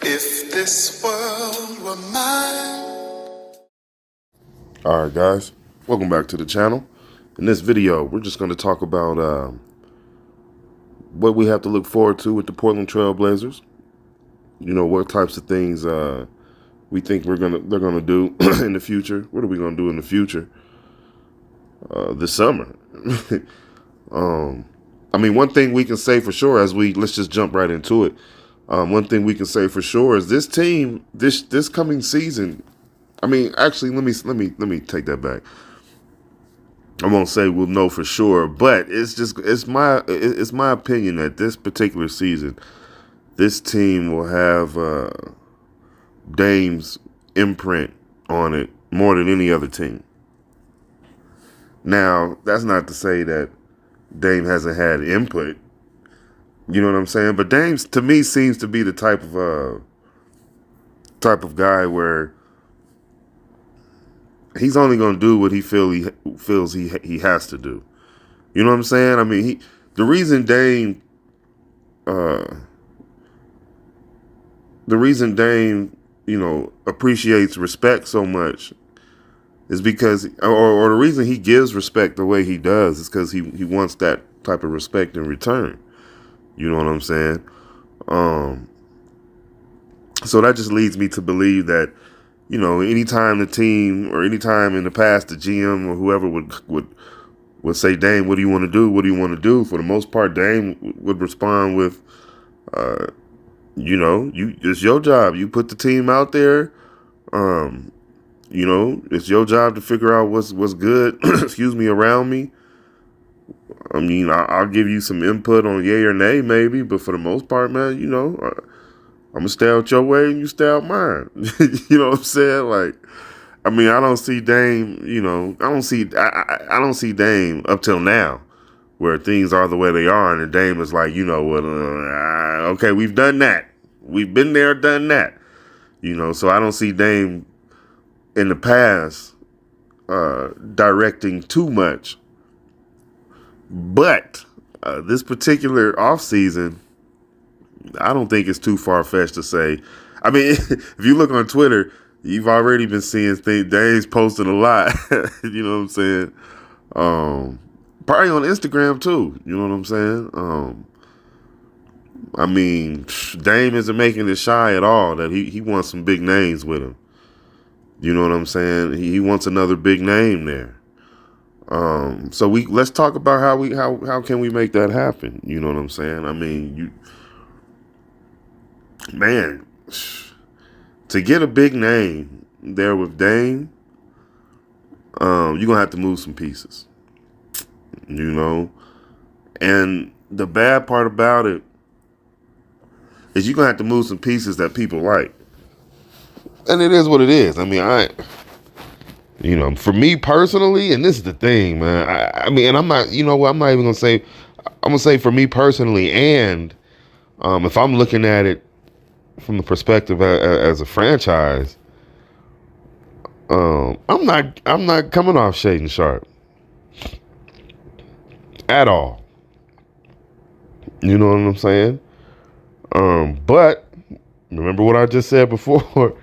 If this world were mine. Alright guys, welcome back to the channel. In this video, we're just going to talk about what we have to look forward to with the Portland Trail Blazers. You know, what types of things we think they're gonna do in the future. What are we gonna do in the future this summer? I mean, one thing we can say for sure, let's just jump right into it. One thing we can say for sure is this team, this coming season. I mean, actually, let me take that back. I won't say we'll know for sure, but it's my opinion that this particular season, this team will have Dame's imprint on it more than any other team. Now, that's not to say that Dame hasn't had input. You know what I'm saying? But Dame, to me, seems to be the type of guy where he's only going to do what he feels he has to do. You know what I'm saying? I mean, the reason Dame, you know, appreciates respect so much is because, or the reason he gives respect the way he does is because he wants that type of respect in return. You know what I'm saying? So that just leads me to believe that, you know, anytime the team or anytime in the past the GM or whoever would say, Dame, what do you want to do? What do you want to do? For the most part, Dame would respond with, you know, it's your job. You put the team out there. You know, it's your job to figure out what's good, excuse me, around me. I mean, I'll give you some input on yay or nay, maybe, but for the most part, man, you know, I'm gonna stay out your way and you stay out mine. You know what I'm saying? Like, I mean, I don't see Dame, you know, I don't see Dame up till now where things are the way they are, and the Dame is like, you know what, okay, we've done that. We've been there, done that. You know, so I don't see Dame in the past directing too much. But this particular offseason, I don't think it's too far-fetched to say. I mean, if you look on Twitter, you've already been seeing things. Dame's posting a lot. You know what I'm saying? Probably on Instagram too. You know what I'm saying? I mean, Dame isn't making it shy at all that he wants some big names with him. You know what I'm saying? He wants another big name there. So let's talk about how can we make that happen? You know what I'm saying? I mean, man, to get a big name there with Dame, you're gonna have to move some pieces. You know, and the bad part about it is you're gonna have to move some pieces that people like. And it is what it is. I mean, you know, for me personally, and this is the thing, man. I mean, and I'm not, you know what, I'm not even gonna say. I'm gonna say for me personally, and if I'm looking at it from the perspective as a franchise, I'm not coming off Shaden Sharp at all. You know what I'm saying? But remember what I just said before.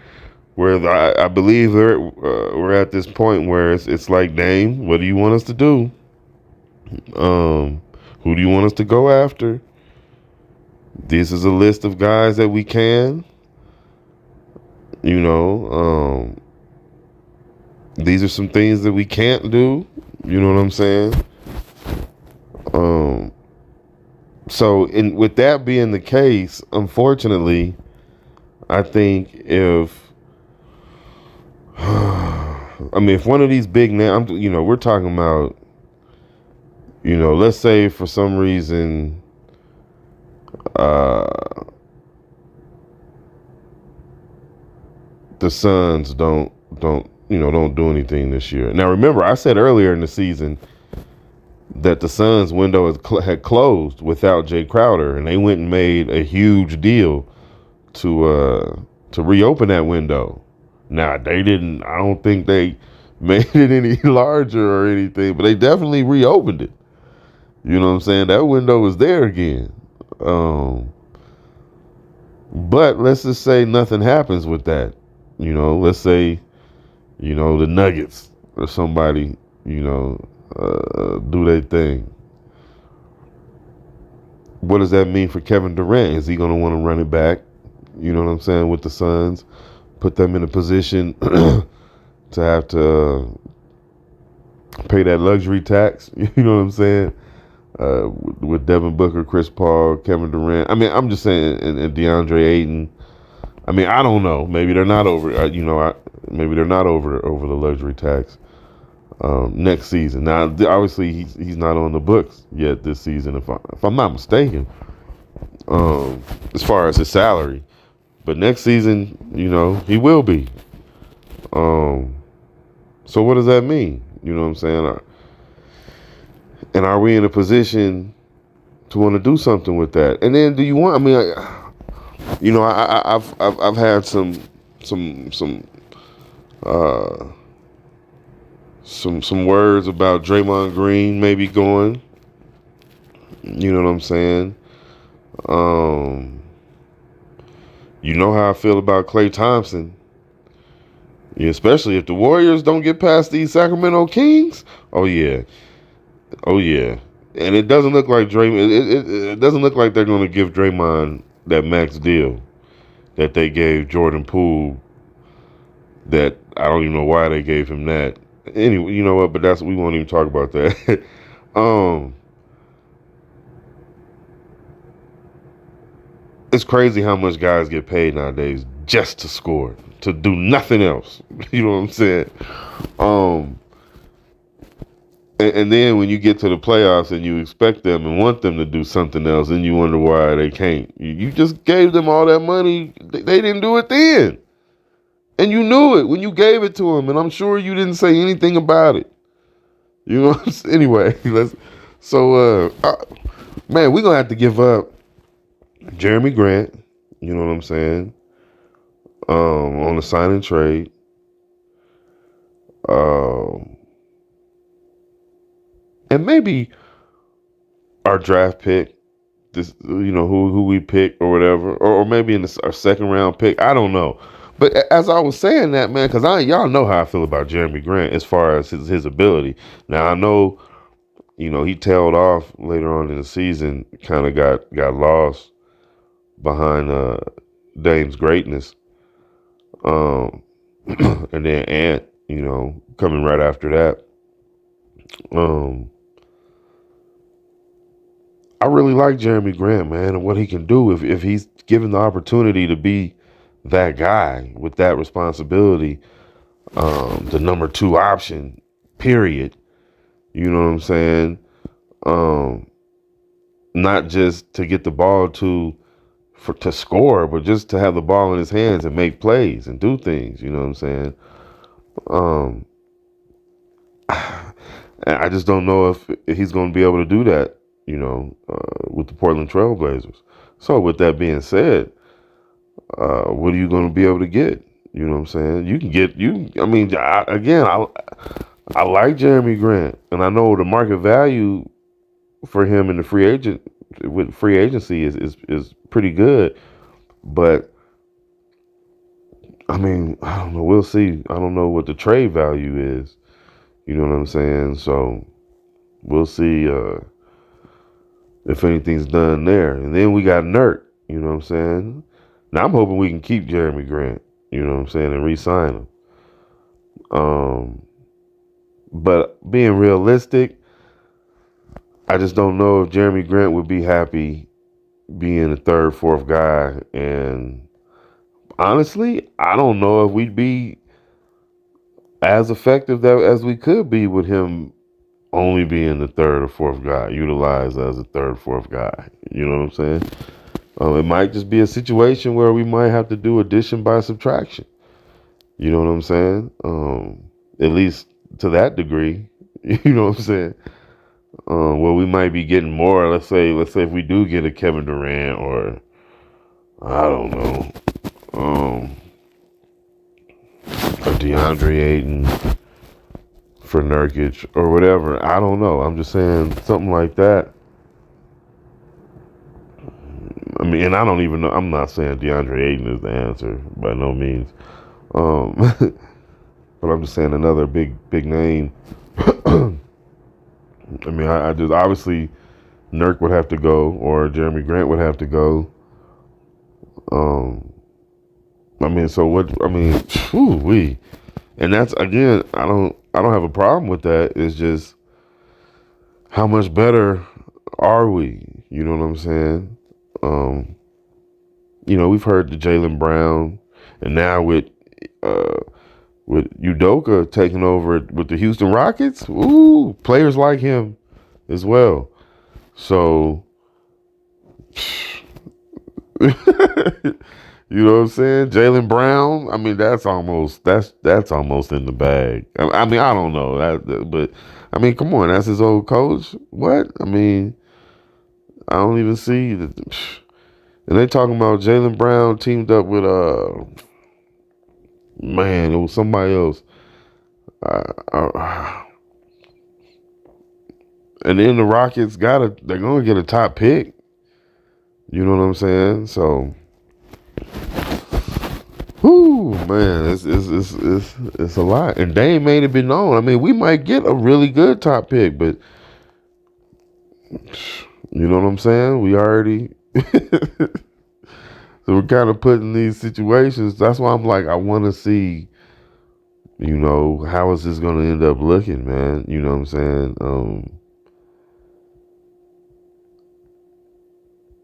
Where I believe we're at this point where it's like, Dame, what do you want us to do? Who do you want us to go after? This is a list of guys that we can. You know, these are some things that we can't do. You know what I'm saying? So with that being the case, unfortunately, I think if one of these big names, you know, we're talking about, you know, let's say for some reason, the Suns don't do anything this year. Now, remember, I said earlier in the season that the Suns window had closed without Jay Crowder, and they went and made a huge deal to reopen that window. Now, they didn't, I don't think they made it any larger or anything, but they definitely reopened it. You know what I'm saying? That window was there again. But let's just say nothing happens with that. Let's say, the Nuggets or somebody, do their thing. What does that mean for Kevin Durant? Is he going to want to run it back? You know what I'm saying? With the Suns, put them in a position to have to pay that luxury tax. You know what I'm saying? With Devin Booker, Chris Paul, Kevin Durant. I mean, I'm just saying, and DeAndre Ayton. I mean, I don't know. Maybe they're not over. Maybe they're not over the luxury tax next season. Now, obviously, he's not on the books yet this season, if I'm not mistaken. As far as his salary, but next season, he will be. So what does that mean? You know what I'm saying? And are we in a position to want to do something with that? And then, do you want? I mean, I've had some uh, some words about Draymond Green maybe going. You know what I'm saying? You know how I feel about Klay Thompson. Yeah, especially if the Warriors don't get past these Sacramento Kings. Oh yeah, oh yeah. And it doesn't look like it doesn't look like they're going to give Draymond that max deal that they gave Jordan Poole. That I don't even know why they gave him that. Anyway, you know what? But we won't even talk about that. It's crazy how much guys get paid nowadays just to score, to do nothing else. You know what I'm saying? And then when you get to the playoffs and you expect them and want them to do something else, and you wonder why they can't. You just gave them all that money. They didn't do it then. And you knew it when you gave it to them. And I'm sure you didn't say anything about it. You know what I'm saying? Anyway, man, we're going to have to give up Jeremy Grant. You know what I'm saying? On the sign and trade. And maybe our draft pick, this, who we pick or whatever, or maybe in our second round pick. I don't know. But as I was saying that, man, because y'all know how I feel about Jeremy Grant as far as his ability. Now I know, he tailed off later on in the season, kind of got lost behind Dame's greatness, and then Ant, coming right after that. I really like Jeremy Grant, man, and what he can do if he's given the opportunity to be that guy with that responsibility, the number two option, period. You know what I'm saying? Not just to get the ball to score, but just to have the ball in his hands and make plays and do things. You know what I'm saying? I just don't know if he's going to be able to do that. With the Portland Trailblazers. So with that being said, what are you going to be able to get? You know what I'm saying? You can get I mean, I like Jeremy Grant, and I know the market value for him in the free agency is pretty good. But I mean, I don't know. We'll see. I don't know what the trade value is. You know what I'm saying? So we'll see if anything's done there. And then we got Nurk. You know what I'm saying? Now I'm hoping we can keep Jeremy Grant. You know what I'm saying? And re-sign him. But being realistic, I just don't know if Jeremy Grant would be happy being the third, fourth guy. And honestly, I don't know if we'd be as effective as we could be with him only being the third or fourth guy, utilized as a third, fourth guy. You know what I'm saying? It might just be a situation where we might have to do addition by subtraction. You know what I'm saying? At least to that degree. You know what I'm saying? Well, we might be getting more. Let's say if we do get a Kevin Durant or I don't know, a DeAndre Ayton for Nurkic or whatever. I don't know. I'm just saying something like that. mean, and I don't even know. I'm not saying DeAndre Ayton is the answer by no means. Um, but I'm just saying another big name. I mean, I just obviously Nurk would have to go, or Jeremy Grant would have to go. Um, I mean, so what? I mean, we, and that's again, I don't have a problem with that. It's just how much better are we? You know what I'm saying? Um, we've heard the Jaylen Brown, and now uh, with Udoka taking over with the Houston Rockets. Ooh, players like him as well. So, you know what I'm saying? Jaylen Brown. I mean, that's almost in the bag. I mean, I don't know but I mean, come on, that's his old coach. What? I mean, I don't even see the. And they talking about Jaylen Brown teamed up with man, it was somebody else. Uh, and then the Rockets they're gonna get a top pick. You know what I'm saying? So, whoo, man, it's a lot. And Dame made it be known. I mean, we might get a really good top pick, but you know what I'm saying? We already so we're kind of put in these situations. That's why I'm like, I want to see, how is this going to end up looking, man? You know what I'm saying?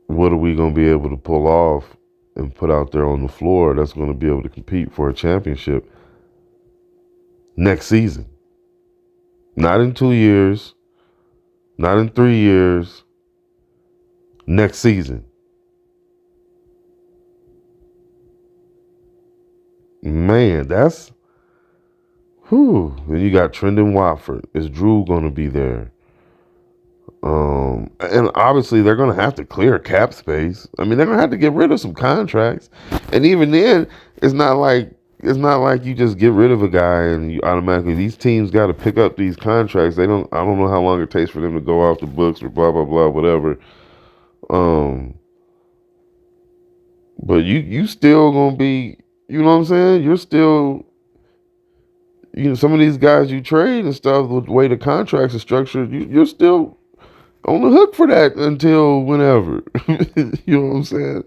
What are we going to be able to pull off and put out there on the floor that's going to be able to compete for a championship next season? Not in 2 years, not in 3 years, next season. Man, that's whew. Then you got Trendon Watford. Is Drew going to be there? And obviously they're going to have to clear cap space. I mean, they're going to have to get rid of some contracts. And even then, it's not like you just get rid of a guy and you automatically, these teams got to pick up these contracts. I don't know how long it takes for them to go off the books or blah blah blah whatever. But you still going to be, you know what I'm saying? You're still, some of these guys you trade and stuff, the way the contracts are structured, you're still on the hook for that until whenever. You know what I'm saying?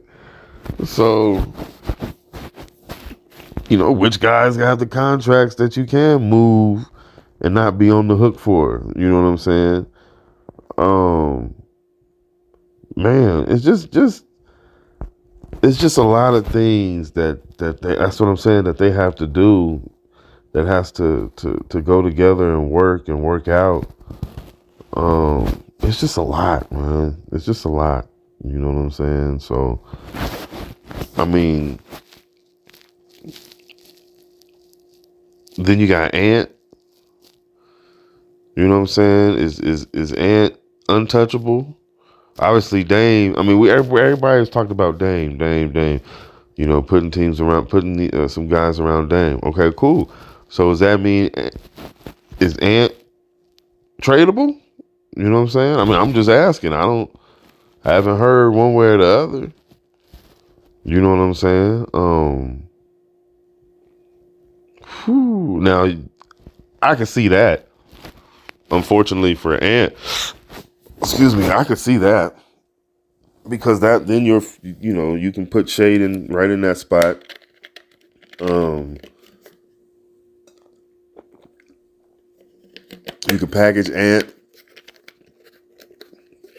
So, which guys have the contracts that you can move and not be on the hook for? You know what I'm saying? Man, it's just a lot of things that's what I'm saying that they have to do, that has to go together and work out. It's just a lot, man. It's just a lot. You know what I'm saying? So, I mean, then you got Ant. You know what I'm saying? Is Ant untouchable? Obviously, Dame. I mean, everybody's talked about Dame. Putting teams around, putting some guys around Dame. Okay, cool. So does that mean is Ant tradable? You know what I'm saying? I mean, I'm just asking. I haven't heard one way or the other. You know what I'm saying? Now I can see that. Unfortunately for Ant, excuse me, I could see that because that then you can put Shade in right in that spot. You could package Ant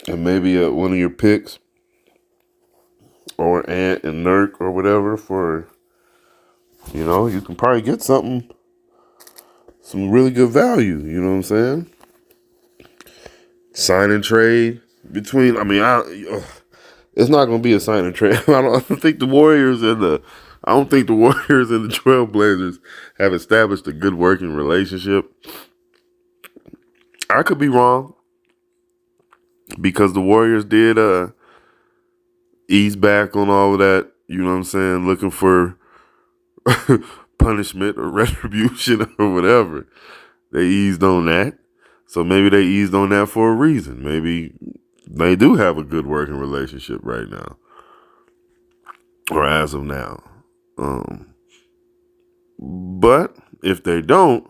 and maybe one of your picks or Ant and Nurk or whatever for, you can probably get some really good value. You know what I'm saying? Sign and trade between. I mean, it's not going to be a sign and trade. I don't think the Warriors and the Trailblazers have established a good working relationship. I could be wrong because the Warriors did ease back on all of that. You know what I'm saying? Looking for punishment or retribution or whatever. They eased on that. So maybe they eased on that for a reason. Maybe they do have a good working relationship right now. or as of now. But if they don't,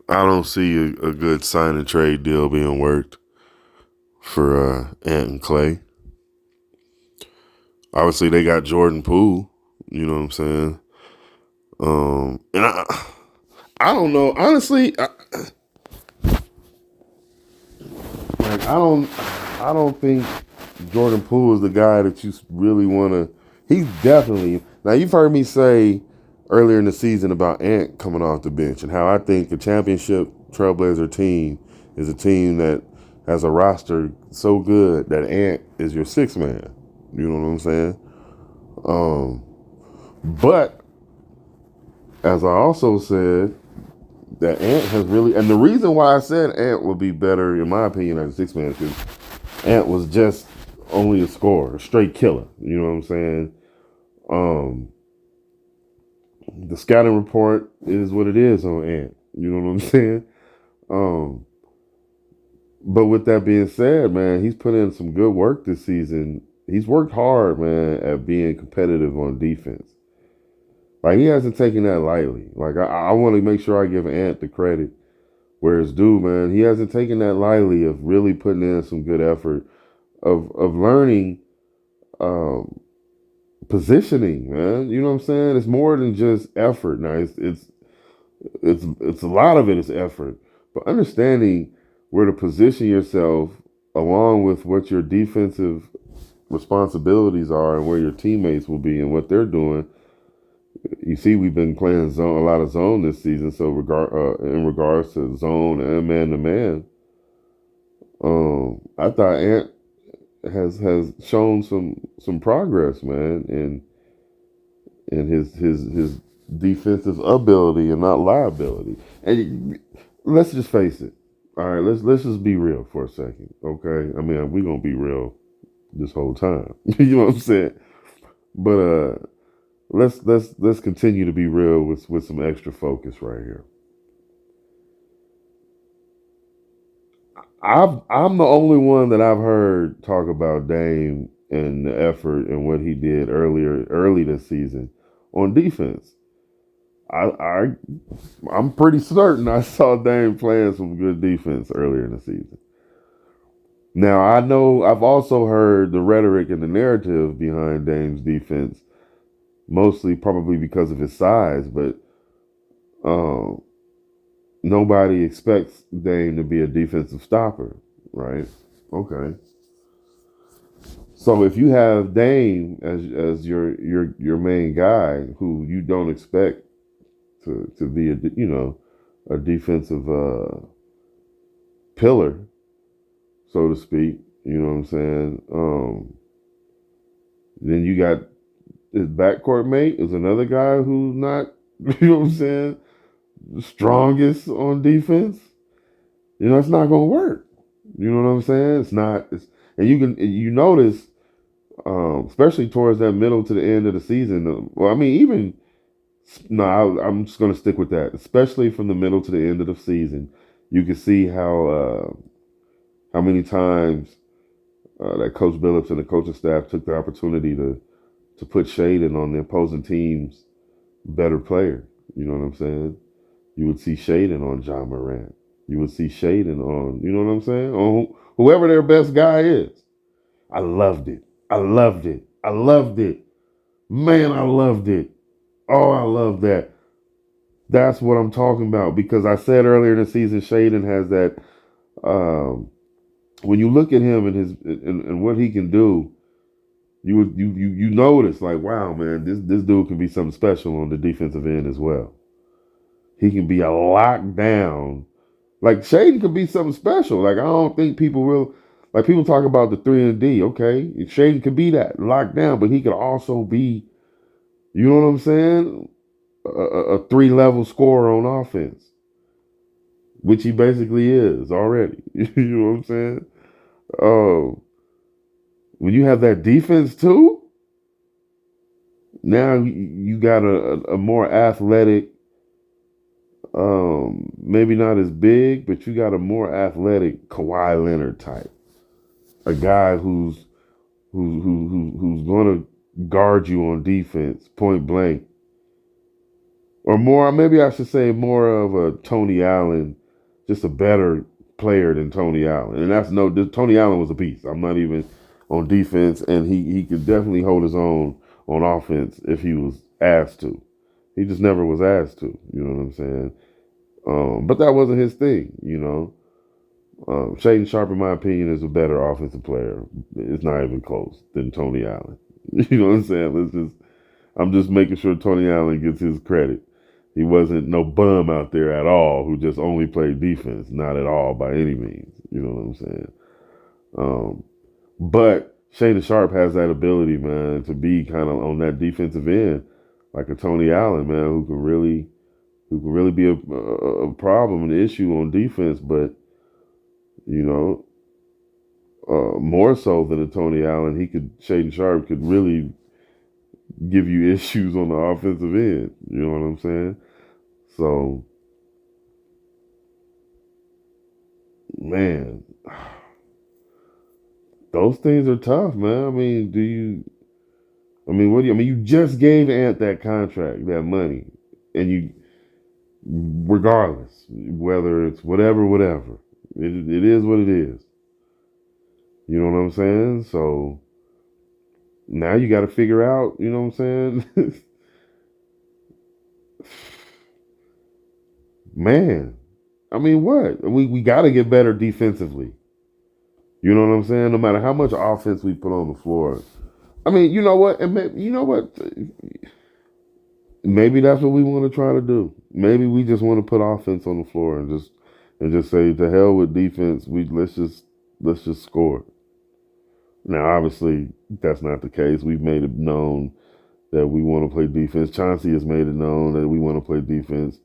I don't see a good sign and trade deal being worked for Ant and Clay. Obviously, they got Jordan Poole. You know what I'm saying? And I don't know. Honestly, I don't think Jordan Poole is the guy that you really want to. He's definitely now. You've heard me say earlier in the season about Ant coming off the bench and how I think a championship Trailblazer team is a team that has a roster so good that Ant is your sixth man. You know what I'm saying? But as I also said, that Ant has really, and the reason why I said Ant would be better, in my opinion, as a six man, is because Ant was just only a scorer, a straight killer. You know what I'm saying? The scouting report is what it is on Ant. You know what I'm saying? Um, but with that being said, man, he's put in some good work this season. He's worked hard, man, at being competitive on defense. Like, he hasn't taken that lightly. Like, I want to make sure I give Ant the credit where it's due, man. He hasn't taken that lightly of really putting in some good effort of learning positioning, man. You know what I'm saying? It's more than just effort. Now, it's a lot of it is effort, but understanding where to position yourself along with what your defensive responsibilities are and where your teammates will be and what they're doing. You see, we've been playing zone, a lot of zone this season. So in regards to zone and man to man, I thought Ant has shown some progress, man, in his defensive ability and not liability. And let's just face it. All right, let's just be real for a second, okay? I mean, we're gonna be real this whole time. You know what I'm saying? But let's continue to be real with some extra focus right here. I'm the only one that I've heard talk about Dame and the effort and what he did early this season on defense. I I'm pretty certain I saw Dame playing some good defense earlier in the season. Now I know I've also heard the rhetoric and the narrative behind Dame's defense, mostly probably because of his size, but um, nobody expects Dame to be a defensive stopper, right? Okay. So if you have Dame as your main guy, who you don't expect to be a defensive pillar, so to speak, you know what I'm saying? Then you got his backcourt mate is another guy who's not, you know what I'm saying, the strongest on defense. You know, it's not gonna work. You know what I'm saying? It's not. And you notice, especially towards that middle to the end of the season. Well, I mean, even no, I'm just gonna stick with that. Especially from the middle to the end of the season, you can see how many times that Coach Billups and the coaching staff took the opportunity to put shade in on the opposing team's better player. You know what I'm saying? You would see shading on John Morant. You would see shading on, you know what I'm saying? On whoever their best guy is. I loved it. I loved it. I loved it. Man, I loved it. Oh, I love that. That's what I'm talking about because I said earlier in the season, Shaden has that. Um, when you look at him and and what he can do, you notice like, wow, man, this dude can be something special on the defensive end as well. He can be a lockdown. Like Shaden could be something special. Like I don't think people will like people talk about the 3 and D. Okay, Shaden could be that lockdown, but he could also be, you know what I'm saying, a 3 level scorer on offense, which he basically is already. You know what I'm saying? Oh, when you have that defense too, now you got a more athletic, maybe not as big, but you got a more athletic Kawhi Leonard type, a guy who's gonna guard you on defense, point blank, or more. Maybe I should say more of a Tony Allen, just a better player than Tony Allen. And that's no. Tony Allen was a beast. I'm not even on defense, and he could definitely hold his own on offense if he was asked to. He just never was asked to. You know what I'm saying? But that wasn't his thing. You know, Shaden Sharp, in my opinion, is a better offensive player. It's not even close than Tony Allen. You know what I'm saying? I'm just making sure Tony Allen gets his credit. He wasn't no bum out there at all who just only played defense. Not at all by any means. You know what I'm saying? But Shaden Sharp has that ability, man, to be kind of on that defensive end, like a Tony Allen, man, who can really be a problem, an issue on defense, but you know, more so than a Tony Allen, Shaden Sharp could really give you issues on the offensive end. You know what I'm saying? So, man, those things are tough, man. I mean, what do you? I mean, you just gave Ant that contract, that money, and regardless, whether it's whatever, it is what it is. You know what I'm saying? So now you got to figure out. You know what I'm saying? Man, I mean, what? We got to get better defensively. You know what I'm saying? No matter how much offense we put on the floor. I mean, you know what? And maybe, you know what? Maybe that's what we want to try to do. Maybe we just want to put offense on the floor and just say to hell with defense. Let's just score. Now, obviously, that's not the case. We've made it known that we want to play defense. Chauncey has made it known that we want to play defense.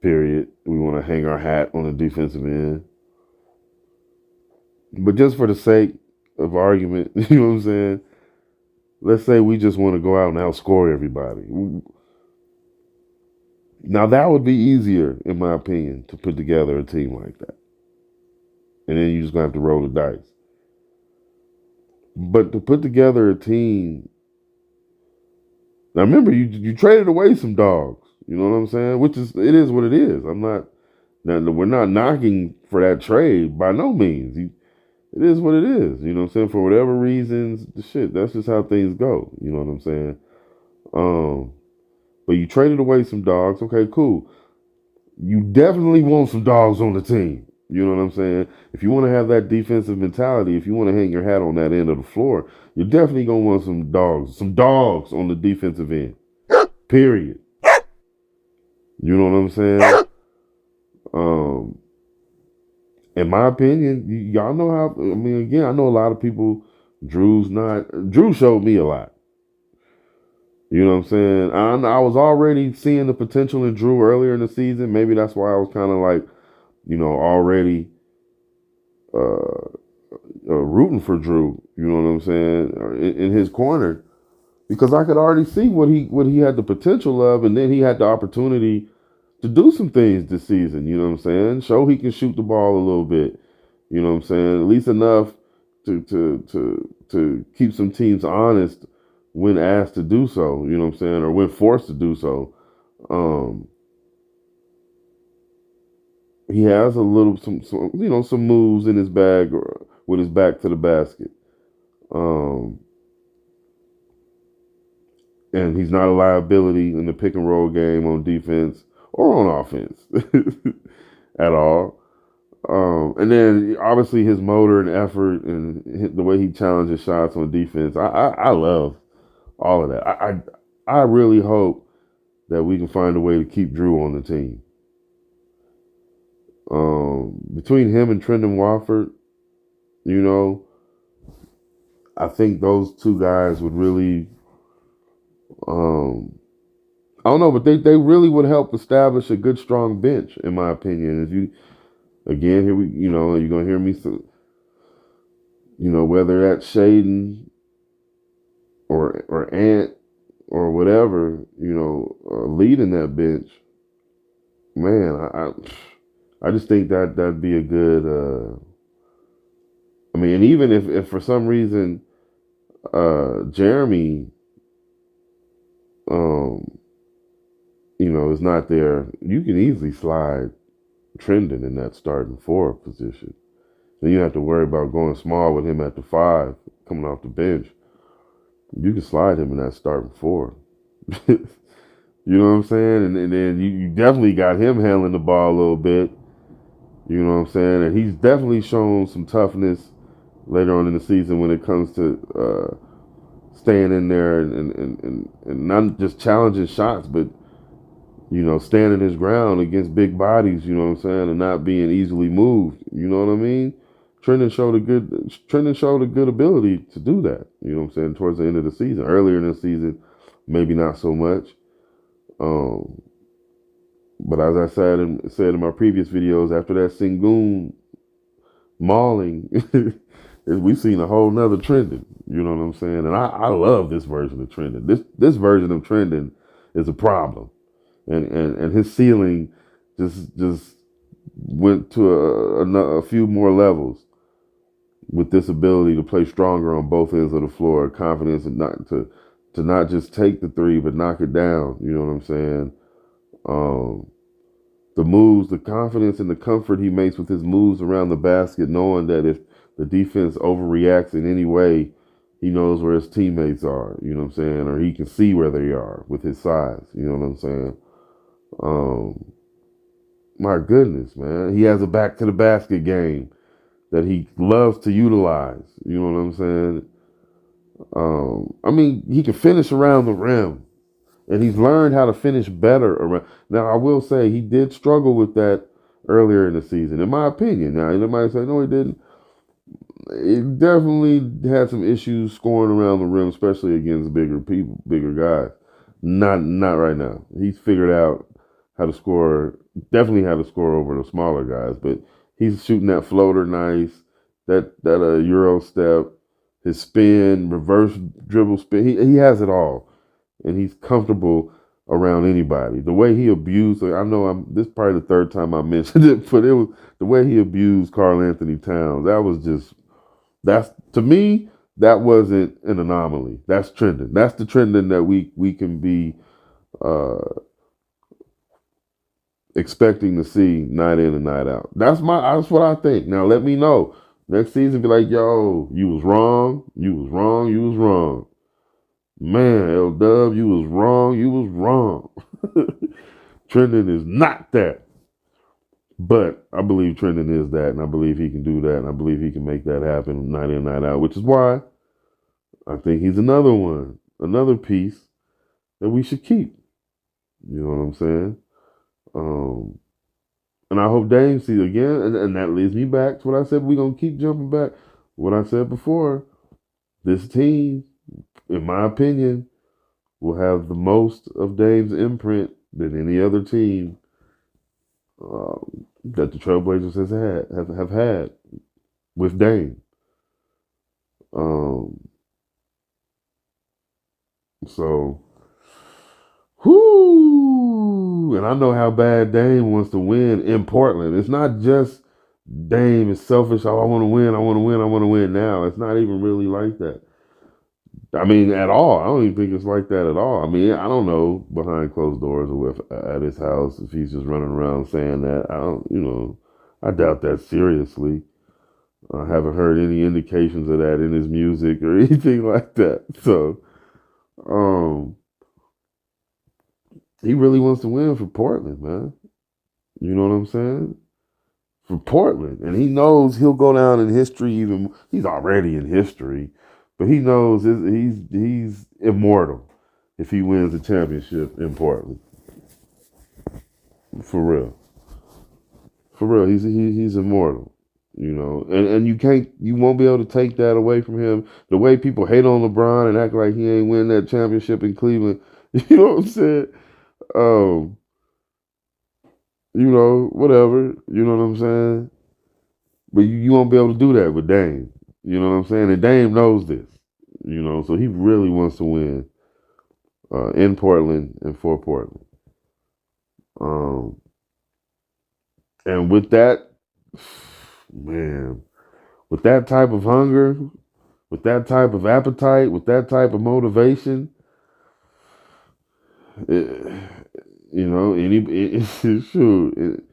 Period. We want to hang our hat on the defensive end. But just for the sake of argument, you know what I'm saying? Let's say we just want to go out and outscore everybody. Now that would be easier, in my opinion, to put together a team like that. And then you just gonna have to roll the dice. But to put together a team, now remember you traded away some dogs. You know what I'm saying? It is what it is. We're not knocking for that trade by no means. It is what it is. You know what I'm saying? For whatever reasons, that's just how things go. You know what I'm saying? But you traded away some dogs. Okay, cool. You definitely want some dogs on the team. You know what I'm saying? If you want to have that defensive mentality, if you want to hang your hat on that end of the floor, you're definitely going to want some dogs on the defensive end. Period. You know what I'm saying? In my opinion, y'all know how. I mean, again, I know a lot of people. Drew showed me a lot. You know what I'm saying? I was already seeing the potential in Drew earlier in the season. Maybe that's why I was kind of like, already rooting for Drew. You know what I'm saying? In his corner, because I could already see what he had the potential of, and then he had the opportunity to do some things this season. You know what I'm saying? Show he can shoot the ball a little bit. You know what I'm saying? At least enough to keep some teams honest when asked to do so. You know what I'm saying? Or when forced to do so. He has some moves in his bag or with his back to the basket. And he's not a liability in the pick and roll game on defense or on offense at all. And then obviously his motor and effort and the way he challenges shots on defense, I love all of that. I really hope that we can find a way to keep Drew on the team. Between him and Trendon Watford, I think those two guys would really, I don't know, but they really would help establish a good, strong bench, in my opinion. If you, again, you're gonna hear me, whether that's Shaden or Ant or whatever, leading that bench, man, I just think that'd be a good. I mean, and even if for some reason Jeremy is not there. You can easily slide Trendon in that starting four position. Then you have to worry about going small with him at the 5, coming off the bench. You can slide him in that starting four. You know what I'm saying? And then you definitely got him handling the ball a little bit. You know what I'm saying? And he's definitely shown some toughness later on in the season when it comes to staying in there and not just challenging shots, but standing his ground against big bodies, you know what I'm saying, and not being easily moved. You know what I mean? Trendon showed a good ability to do that. You know what I'm saying? Towards the end of the season, earlier in the season, maybe not so much. But as I said in my previous videos, after that Sengun mauling, we've seen a whole nother Trendon. You know what I'm saying? And I love this version of Trendon. This version of Trendon is a problem. And his ceiling just went to a few more levels with this ability to play stronger on both ends of the floor, confidence and not just take the three but knock it down. You know what I'm saying? The moves, the confidence and the comfort he makes with his moves around the basket, knowing that if the defense overreacts in any way, he knows where his teammates are. You know what I'm saying? Or he can see where they are with his size. You know what I'm saying? My goodness, man. He has a back to the basket game that he loves to utilize. You know what I'm saying? I mean, he can finish around the rim, and he's learned how to finish better around. Now, I will say he did struggle with that earlier in the season, in my opinion. Now, you might say, no, he didn't. He definitely had some issues scoring around the rim, especially against bigger people, bigger guys. Not right now. He's figured out how to score, definitely how to score over the smaller guys, but he's shooting that floater nice, that Euro step, his spin, reverse dribble spin. He has it all, and he's comfortable around anybody. The way he abused, I know this is probably the third time I mentioned it, but it was the way he abused Karl Anthony Towns. To me, that wasn't an anomaly. That's Trendon. That's the Trendon that we can be expecting to see night in and night out. That's what I think. Now let me know. Next season be like, yo, you was wrong. You was wrong. You was wrong. Man, L-Dub, you was wrong. You was wrong. Trendon is not that. But I believe Trendon is that, and I believe he can do that, and I believe he can make that happen night in, night out, which is why I think he's another one, another piece that we should keep. You know what I'm saying? And I hope Dame sees again, and that leads me back to what I said. We're going to keep jumping back. What I said before, this team, in my opinion, will have the most of Dame's imprint than any other team that the Trailblazers have had with Dame. So, whoo! And I know how bad Dame wants to win in Portland. It's not just Dame is selfish. Oh, I want to win. I want to win. I want to win now. It's not even really like that. I mean, at all. I don't even think it's like that at all. I mean, I don't know behind closed doors or at his house if he's just running around saying that. I doubt that seriously. I haven't heard any indications of that in his music or anything like that. So, he really wants to win for Portland, man. You know what I'm saying? For Portland. And he knows he'll go down in history even. He's already in history. But he knows he's immortal if he wins the championship in Portland. For real. For real. He's immortal. You know. And you won't be able to take that away from him. The way people hate on LeBron and act like he ain't win that championship in Cleveland. You know what I'm saying? Whatever. You know what I'm saying? But you won't be able to do that with Dame. You know what I'm saying? And Dame knows this. So he really wants to win in Portland and for Portland. And with that, man, with that type of hunger, with that type of appetite, with that type of motivation, shoot.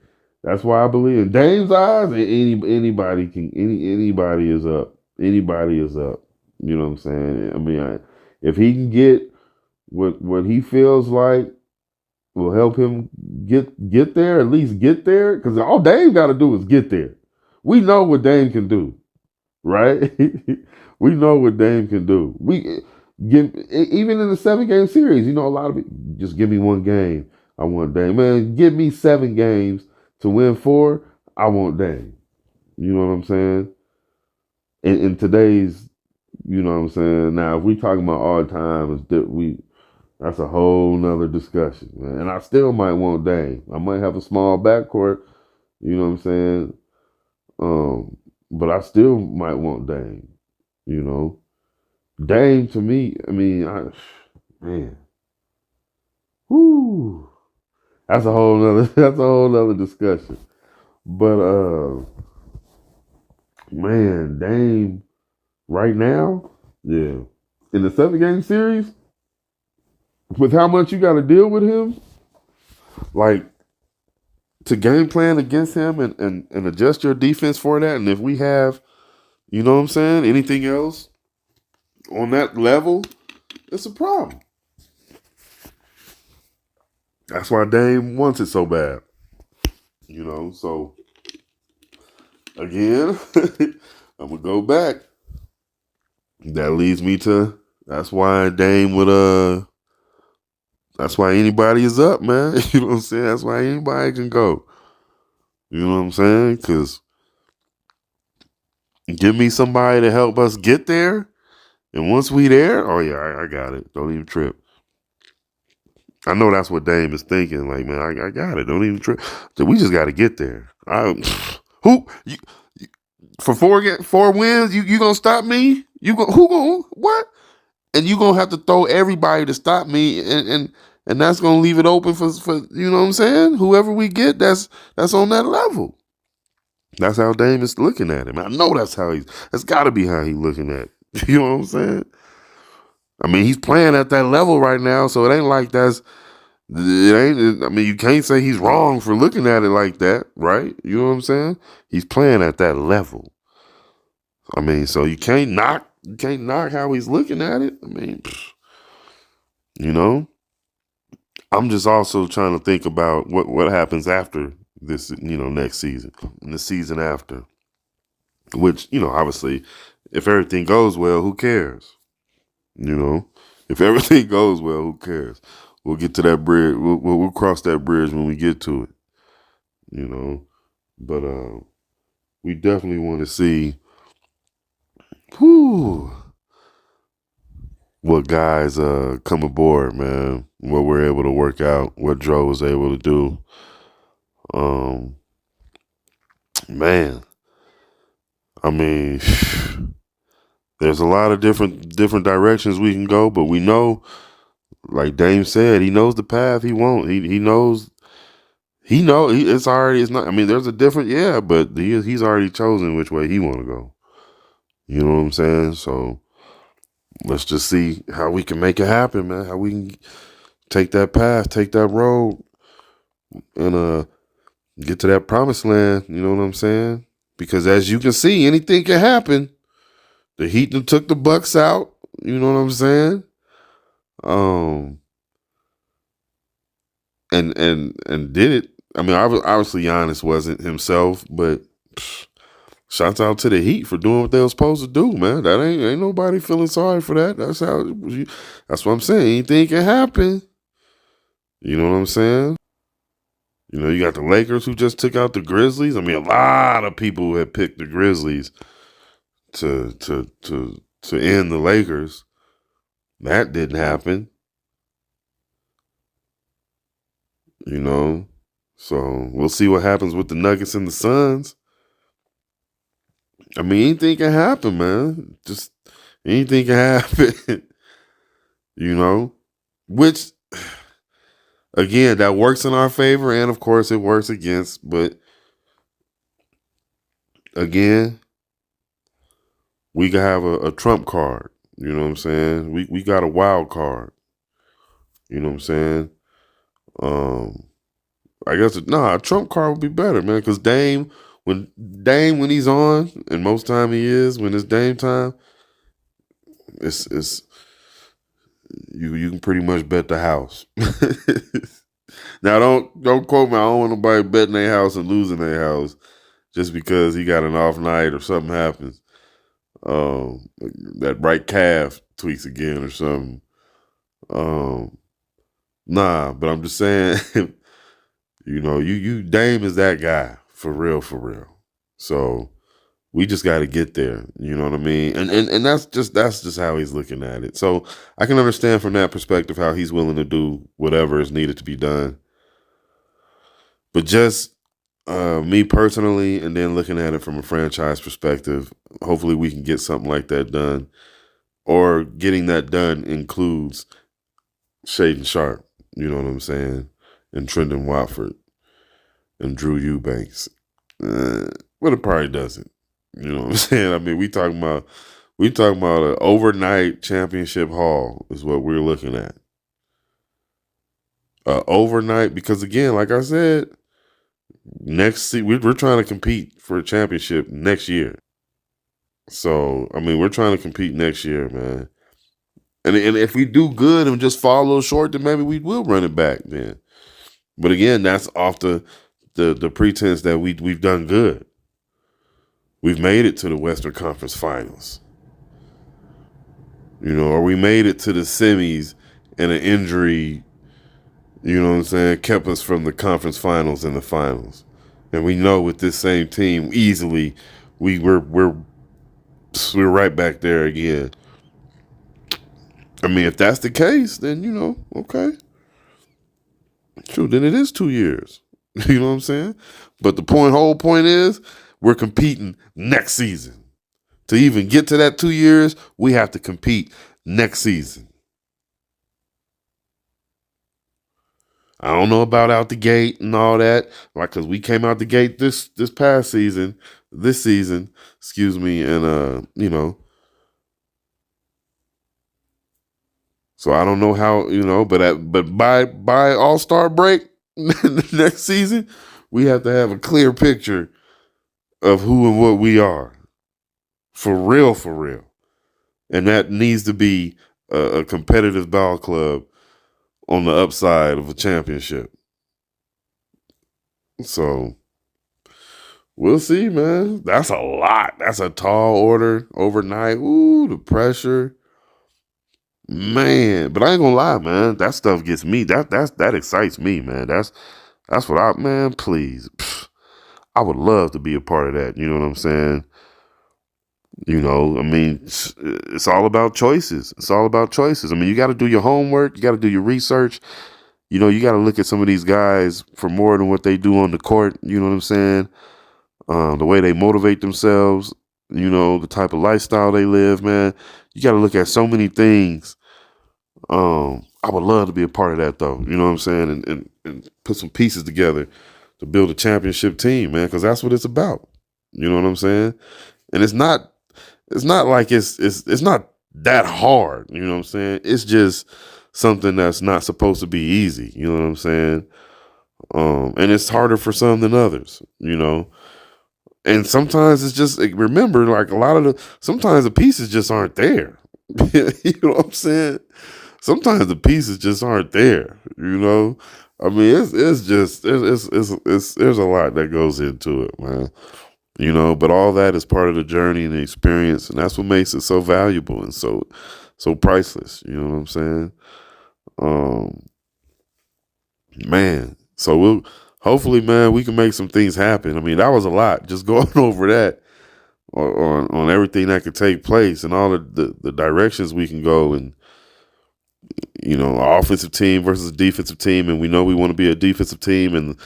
That's why I believe in Dame's eyes. Anybody can. Anybody is up. Anybody is up. You know what I'm saying? I mean, if he can get what he feels like will help him get there, at least get there. Because all Dame got to do is get there. We know what Dame can do, right? We know what Dame can do. We give even in the 7 game series. A lot of it. Just give me one game. I want Dame. Man, give me 7 games to win 4. I want Dame. You know what I'm saying? In today's, you know what I'm saying. Now, if we talking about all time, that's a whole nother discussion, man. And I still might want Dame. I might have a small backcourt. You know what I'm saying? But I still might want Dame. You know, Dame to me. I mean, man, whoo, that's a whole nother. That's a whole nother discussion. But man, Dame right now, yeah, in the 7 game series, with how much you got to deal with him, like to game plan against him and adjust your defense for that. And if we have, you know what I'm saying, anything else on that level, it's a problem. That's why Dame wants it so bad. So again, I'm gonna go back. That leads me to that's why Dame would that's why anybody is up, man. You know what I'm saying? That's why anybody can go. You know what I'm saying? Because give me somebody to help us get there. And once we there, oh yeah, I got it. Don't even trip. I know that's what Dame is thinking. Like, man, I got it. Don't even trip. We just got to get there. Who you, for 4 wins? You gonna stop me? Who gonna what? And you gonna have to throw everybody to stop me, and that's gonna leave it open for you know what I'm saying? Whoever we get, that's on that level. That's how Dame is looking at him. I know that's got to be how he's looking at. You know what I'm saying? I mean, he's playing at that level right now, so it ain't like it ain't. I mean, you can't say he's wrong for looking at it like that, right? You know what I'm saying? He's playing at that level. I mean, so you can't knock how he's looking at it. I mean, you know, I'm just also trying to think about what happens after this, next season and the season after. Which, obviously, if everything goes well, who cares? If everything goes well, who cares? We'll get to that bridge. We'll cross that bridge when we get to it. But we definitely want to see, whew, what guys come aboard, man. What we're able to work out. What Dro was able to do. Man, I mean, there's a lot of different directions we can go, but we know, like Dame said, he knows the path he won't. He knows. It's not. I mean, there's a different, but he's already chosen which way he want to go. You know what I'm saying? So let's just see how we can make it happen, man. How we can take that path, take that road, and get to that promised land. You know what I'm saying? Because as you can see, anything can happen. The Heat took the Bucks out. You know what I'm saying? And did it. I mean, obviously Giannis wasn't himself, but shouts out to the Heat for doing what they were supposed to do, man. That ain't nobody feeling sorry for that. That's what I'm saying. Anything can happen. You know what I'm saying? You got the Lakers who just took out the Grizzlies. I mean, a lot of people had picked the Grizzlies to end the Lakers. That didn't happen. So we'll see what happens with the Nuggets and the Suns. I mean, anything can happen, man. Just anything can happen. Which, again, that works in our favor, and of course it works against. But again, we can have a trump card. You know what I'm saying? We got a wild card. You know what I'm saying? Um, I guess Trump card would be better, man, because Dame when he's on, and most time he is when it's Dame time, it's you can pretty much bet the house. Now don't quote me. I don't want nobody betting their house and losing their house just because he got an off night or something happens. That right calf tweaks again or something. Um, nah, but I'm just saying, you Dame is that guy for real, for real. So we just got to get there. You know what I mean? And that's just how he's looking at it. So I can understand from that perspective how he's willing to do whatever is needed to be done. But just me personally, and then looking at it from a franchise perspective, hopefully we can get something like that done. Or getting that done includes Shaden Sharp, you know what I'm saying, and Trendon Watford and Drew Eubanks. But it probably doesn't. You know what I'm saying? I mean, we talking about an overnight championship haul is what we're looking at. Overnight, because again, like I said, we're trying to compete for a championship next year. So I mean, we're trying to compete next year, man. And if we do good and just fall a little short, then maybe we will run it back then. But again, that's off the pretense that we've done good. We've made it to the Western Conference Finals. Or we made it to the semis and an injury, you know what I'm saying, kept us from the conference finals and the finals. And we know with this same team easily we're right back there again. I mean, if that's the case, then okay. True, then it is 2 years. You know what I'm saying? But the whole point is we're competing next season. To even get to that 2 years, we have to compete next season. I don't know about out the gate and all that, like, because we came out the gate this season, excuse me, and so I don't know how, but by All-Star break next season, we have to have a clear picture of who and what we are, for real, for real, and that needs to be a competitive ball club on the upside of a championship. So we'll see, man. That's a lot. That's a tall order overnight. Ooh, the pressure. Man, but I ain't gonna lie, man. That stuff gets me. That excites me, man. That's what man, please. I would love to be a part of that. You know what I'm saying? I mean, it's all about choices. It's all about choices. I mean, you got to do your homework. You got to do your research. You got to look at some of these guys for more than what they do on the court. You know what I'm saying? The way they motivate themselves, the type of lifestyle they live, man. You got to look at so many things. I would love to be a part of that, though. You know what I'm saying? And put some pieces together to build a championship team, man, because that's what it's about. You know what I'm saying? And it's not like it's not that hard. You know what I'm saying? It's just something that's not supposed to be easy. You know what I'm saying? And it's harder for some than others. And sometimes it's just, remember, like, sometimes the pieces just aren't there. You know what I'm saying? Sometimes the pieces just aren't there. I mean, it's just there's a lot that goes into it, man. But all that is part of the journey and the experience, and that's what makes it so valuable and so priceless. You know what I'm saying? Man. So hopefully, man, we can make some things happen. I mean, that was a lot just going over that on everything that could take place and all the directions we can go, and offensive team versus defensive team, and we know we want to be a defensive team, and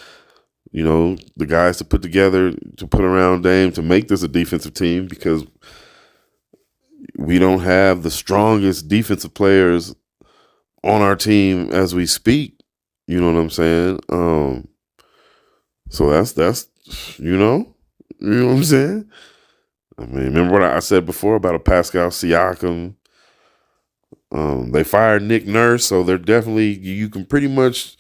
the guys to put together to put around Dame to make this a defensive team, because we don't have the strongest defensive players on our team as we speak. You know what I'm saying? So that's what I'm saying? I mean, remember what I said before about a Pascal Siakam? They fired Nick Nurse, so they're definitely, you can pretty much,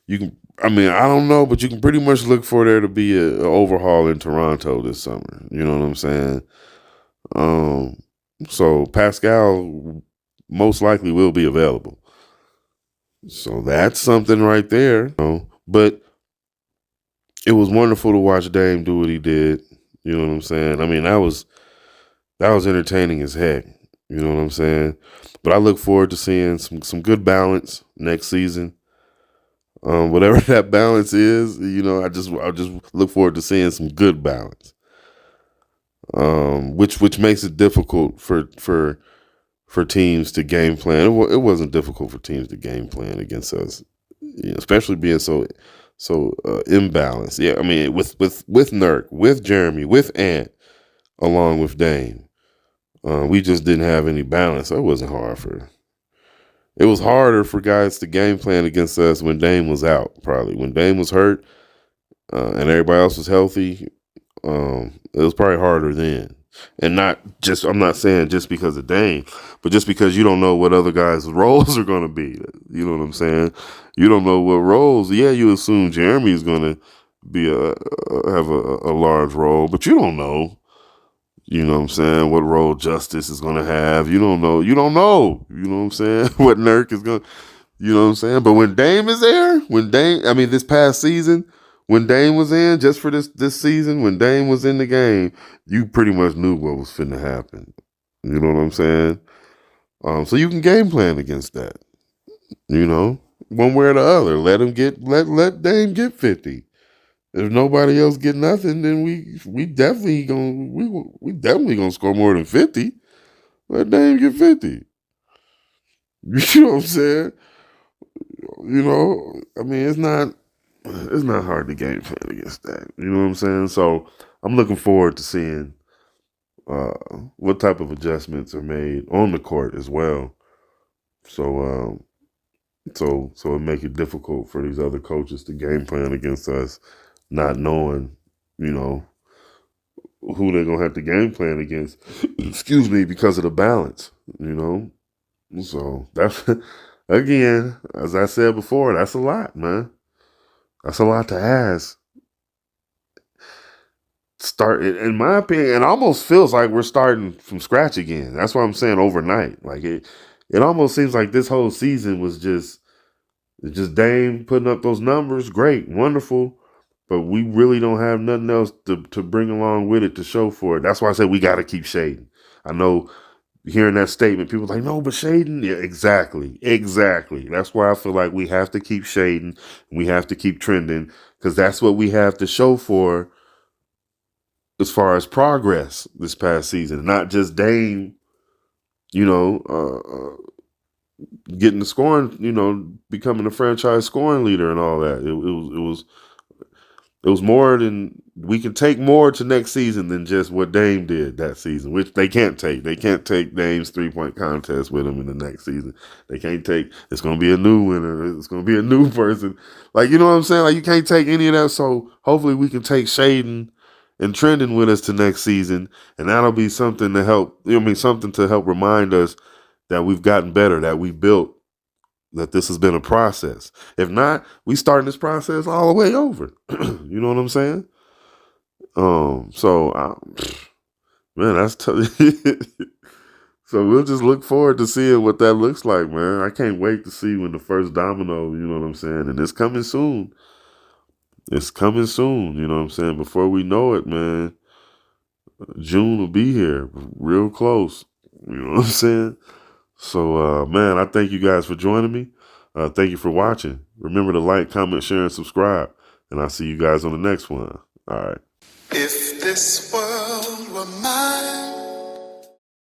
you can. I mean, I don't know, but you can pretty much look for there to be a overhaul in Toronto this summer. You know what I'm saying? Um, so Pascal most likely will be available. So that's something right there. But it was wonderful to watch Dame do what he did. You know what I'm saying? I mean, that was entertaining as heck. You know what I'm saying? But I look forward to seeing some good balance next season. Whatever that balance is, I just look forward to seeing some good balance. Which makes it difficult for teams to game plan. It wasn't difficult for teams to game plan against us, especially being so imbalanced. Yeah, I mean with Nurk, with Jeremy, with Ant, along with Dame, we just didn't have any balance. So it wasn't hard for. It was harder for guys to game plan against us when Dame was out. Probably when Dame was hurt and everybody else was healthy. It was probably harder then. And I'm not saying just because of Dame, but just because you don't know what other guys' roles are going to be. You know what I'm saying? You don't know what roles. Yeah, you assume Jeremy is going to have a large role, but you don't know. You know what I'm saying? What role Justice is going to have. You don't know. You don't know. You know what I'm saying? What Nurk is going to, you know what I'm saying? But when Dame is there, this past season, when Dame was in, just for this season, when Dame was in the game, you pretty much knew what was finna happen. You know what I'm saying? So you can game plan against that. One way or the other. Let Dame get 50. If nobody else get nothing, then we definitely gonna score more than 50. Let Dame get 50. You know what I'm saying? I mean, it's not hard to game plan against that. You know what I'm saying? So I'm looking forward to seeing what type of adjustments are made on the court as well. So it make it difficult for these other coaches to game plan against us, not knowing, who they're gonna have to game plan against. Excuse me, because of the balance. So that's again, as I said before, that's a lot, man. That's a lot to ask. Start, in my opinion, it almost feels like we're starting from scratch again. That's why I'm saying overnight. Like it almost seems like this whole season was just Dame putting up those numbers. Great, wonderful, but we really don't have nothing else to bring along with it to show for it. That's why I said we got to keep shading. I know hearing that statement, people are like, no, but shading. Yeah, exactly. That's why I feel like we have to keep shading. We have to keep trending because that's what we have to show for as far as progress this past season. Not just Dame, getting the scoring, becoming a franchise scoring leader and all that. It was more than we can take more to next season than just what Dame did that season, which they can't take. They can't take Dame's 3-point contest with him in the next season. They can't take. It's going to be a new winner. It's going to be a new person. Like, you know what I'm saying? Like, you can't take any of that. So hopefully we can take Shaden and Trendon with us to next season, and that'll be something to help. Something to help remind us that we've gotten better, that we built, that this has been a process. If not, we starting this process all the way over. You know what I'm saying? Man, that's tough. So we'll just look forward to seeing what that looks like, man. I can't wait to see when the first domino, you know what I'm saying? And it's coming soon. It's coming soon, you know what I'm saying? Before we know it, man, June will be here, real close. You know what I'm saying? So, man, I thank you guys for joining me. Thank you for watching. Remember to like, comment, share, and subscribe. And I'll see you guys on the next one. All right. If this world were mine.